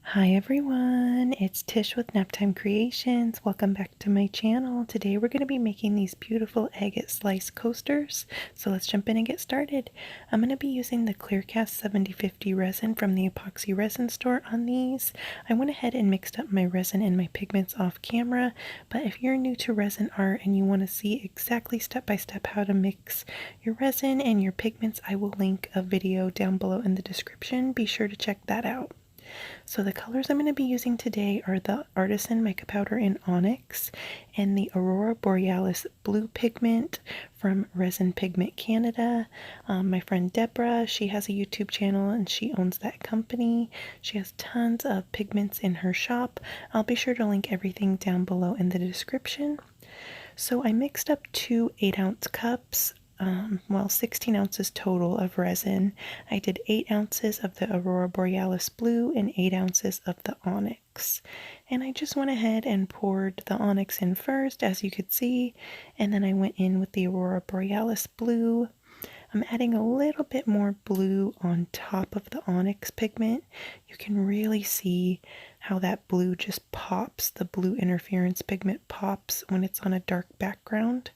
Hi everyone, it's Tish with Naptime Creations. Welcome back to my channel. Today we're going to be making these beautiful agate slice coasters. So let's jump in and get started. I'm going to be using the Clearcast 7050 resin from the epoxy resin store on these. I went ahead and mixed up my resin and my pigments off camera, but if you're new to resin art and you want to see exactly step by step how to mix your resin and your pigments, I will link a video down below in the description. Be sure to check that out. So the colors I'm going to be using today are the Artisan mica powder in onyx and the Aurora borealis blue pigment from Resin Pigment Canada. My friend Deborah, she has a YouTube channel and she owns that company. She has tons of pigments in her shop. I'll be sure to link everything down below in the description. So I mixed up two 8-ounce cups, 16 ounces total of resin. I did 8 ounces of the Aurora Borealis Blue and 8 ounces of the onyx. And I just went ahead and poured the onyx in first, as you could see, and then I went in with the Aurora Borealis Blue. I'm adding a little bit more blue on top of the onyx pigment. You can really see how that blue just pops. The blue interference pigment pops when it's on a dark background.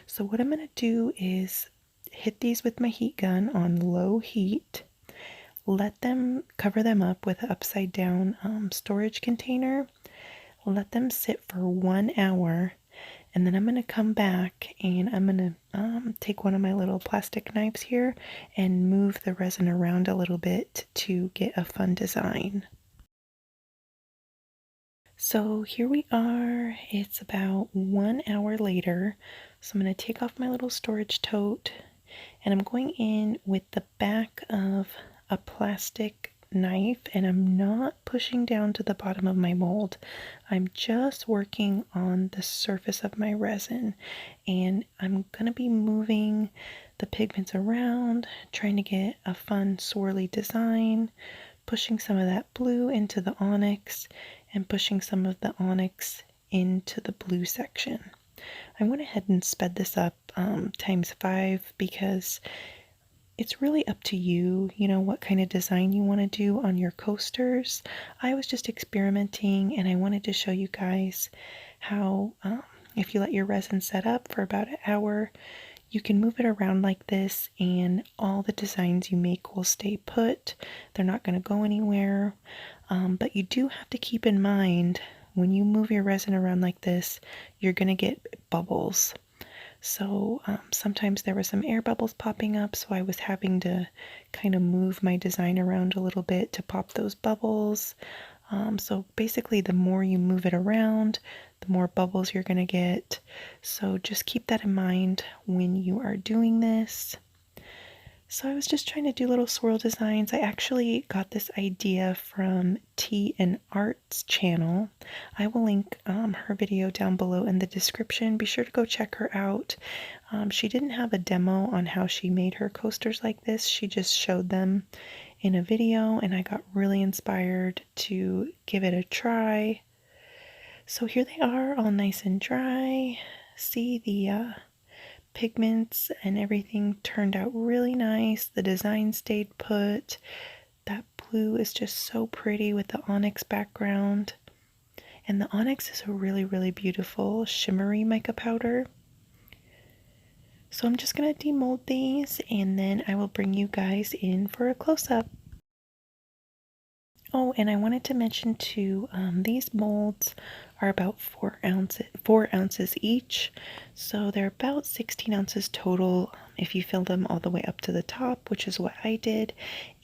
So what I'm going to do is hit these with my heat gun on low heat. Let them cover them up with an upside down storage container. Let them sit for 1 hour. And then I'm going to come back and I'm going to take one of my little plastic knives here and move the resin around a little bit to get a fun design. So here we are. It's about 1 hour later. So I'm going to take off my little storage tote and I'm going in with the back of a plastic knife, and I'm not pushing down to the bottom of my mold. I'm just working on the surface of my resin, and I'm going to be moving the pigments around, trying to get a fun swirly design, pushing some of that blue into the onyx and pushing some of the onyx into the blue section. I went ahead and sped this up ×5 because it's really up to you, what kind of design you want to do on your coasters. I was just experimenting and I wanted to show you guys how if you let your resin set up for about an hour, you can move it around like this and all the designs you make will stay put. They're not going to go anywhere. But you do have to keep in mind when you move your resin around like this, you're going to get bubbles. So sometimes there were some air bubbles popping up, so I was having to kind of move my design around a little bit to pop those bubbles. So basically the more you move it around, the more bubbles you're going to get. So just keep that in mind when you are doing this. So I was just trying to do little swirl designs. I actually got this idea from T and Art's channel. I will link her video down below in the description. Be sure to go check her out. She didn't have a demo on how she made her coasters like this. She just showed them in a video and I got really inspired to give it a try. So here they are, all nice and dry. See the pigments and everything turned out really nice. The design stayed put. That blue is just so pretty with the onyx background. And the onyx is a really, really beautiful shimmery mica powder. So I'm just going to demold these and then I will bring you guys in for a close-up. Oh, and I wanted to mention too, these molds are about 4 ounces each, so they're about 16 ounces total if you fill them all the way up to the top, which is what I did.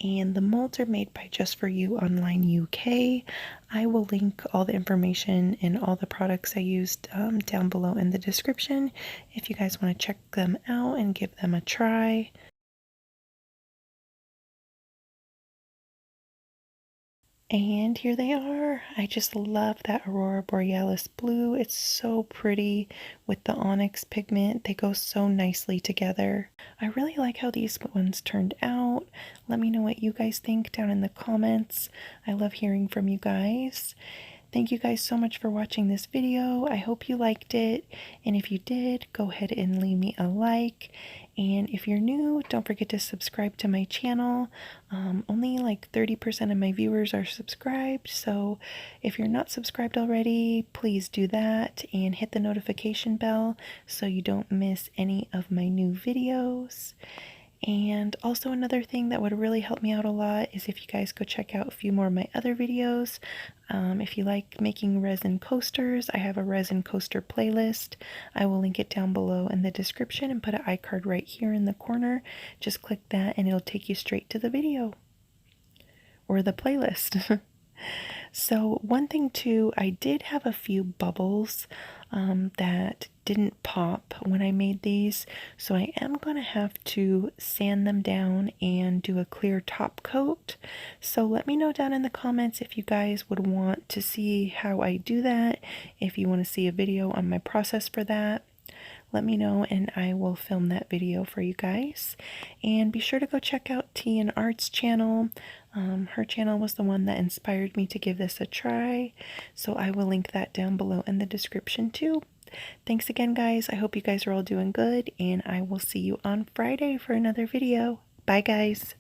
And the molds are made by Just For You Online UK. I will link all the information and all the products I used down below in the description if you guys want to check them out and give them a try. And here they are. I just love that Aurora Borealis blue. It's so pretty with the onyx pigment. They go so nicely together. I really like how these ones turned out. Let me know what you guys think down in the comments. I love hearing from you guys. Thank you guys so much for watching this video. I hope you liked it. And if you did, go ahead and leave me a like. And if you're new, don't forget to subscribe to my channel. Only like 30% of my viewers are subscribed, so if you're not subscribed already, please do that and hit the notification bell so you don't miss any of my new videos. And also another thing that would really help me out a lot is if you guys go check out a few more of my other videos. If you like making resin coasters, I have a resin coaster playlist. I will link it down below in the description and put an iCard right here in the corner. Just click that and it'll take you straight to the video or the playlist. So one thing too, I did have a few bubbles that didn't pop when I made these, so I am going to have to sand them down and do a clear top coat. So let me know down in the comments if you guys would want to see how I do that, if you want to see a video on my process for that. Let me know and I will film that video for you guys. And be sure to go check out T and Art's channel. Her channel was the one that inspired me to give this a try, so I will link that down below in the description too. Thanks again, guys. I hope you guys are all doing good, and I will see you on Friday for another video. Bye, guys.